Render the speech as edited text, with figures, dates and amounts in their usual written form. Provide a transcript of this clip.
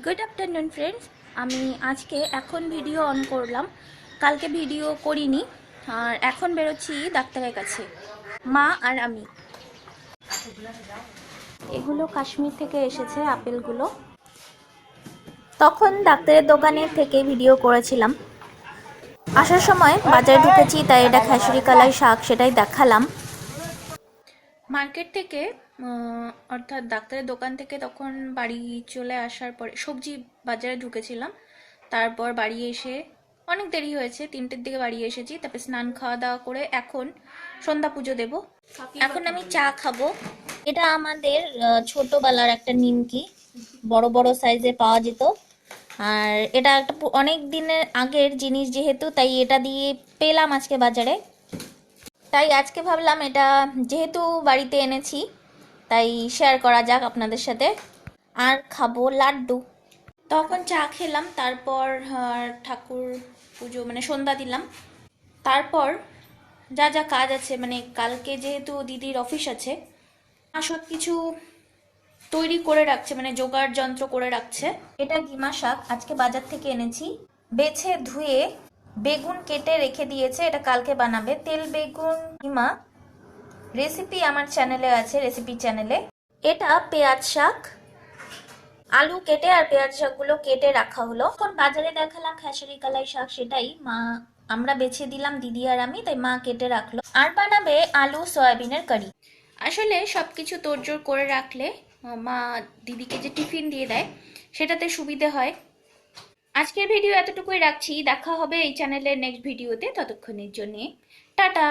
Good afternoon friends. আমি আজকে এখন ভিডিও অন করলাম, কালকে ভিডিও করিনি। আর এখন বেরোচ্ছি ডাক্তারের কাছে, মা আর আমি। এগুলো কাশ্মীর থেকে এসেছে আপেলগুলো। তখন ডাক্তারের দোকানে থেকে ভিডিও করেছিলাম। আসার সময় বাজারে ঢুকেছি, তাই এটা খেসারি কালাই শাক, সেটাই দেখালাম। মার্কেট থেকে অর্থাৎ ডাক্তারের দোকান থেকে তখন বাড়ি চলে আসার পরে সবজি বাজারে ঢুকেছিলাম। তারপর বাড়ি এসে অনেক দেরি হয়েছে, 3টের দিকে বাড়ি এসেছি। তারপর স্নান খাওয়া দাওয়া করে এখন সন্ধ্যা পুজো দেব। এখন আমি চা খাবো। এটা আমাদের ছোটবেলার একটা নিমকি, বড় বড় সাইজে পাওয়া যেত। আর এটা একটা অনেক দিনের আগের জিনিস যেহেতু, তাই এটা দিয়ে পেলাম আজকে বাজারে। তাই আজকে ভাবলাম এটা যেহেতু বাড়িতে এনেছি, তাই শেয়ার করা যাক আপনাদের সাথে। আর খাবো লাড্ডু। তখন চা খেলাম, তারপর ঠাকুর পুজো মানে সন্ধ্যা দিলাম। তারপর যা যা কাজ আছে, মানে কালকে যেহেতু দিদির অফিস আছে, সব কিছু তৈরি করে রাখছে, মানে জোগাড় যন্ত্র করে রাখছে। এটা গিমা শাক আজকে বাজার থেকে এনেছি, বেছে ধুয়ে বেগুন কেটে রেখে দিয়েছে, এটা কালকে বানাবে। তেল বেগুন গিমা রেসিপি আমার চ্যানেলে আছে, রেসিপি চ্যানেলে। এটা পেঁয়াজ শাক, আলু কেটে আর পেঁয়াজ শাকগুলো কেটে রাখা হলো। এখন বাজারে দেখালাম খেসারি কালাই শাক, সেটাই মা আমরা বেছে দিলাম দিদি আর আমি, তাই মা কেটে রাখলো। আর বানাবে আলু সয়াবিনের কারি। আসলে সবকিছু তোড়জোড় করে রাখলে মা দিদিকে যে টিফিন দিয়ে দেয় সেটাতে সুবিধে হয়। আজকের ভিডিও এতটুকুই রাখছি, দেখা হবে এই চ্যানেলের নেক্সট ভিডিওতে। ততক্ষণের জন্য টাটা।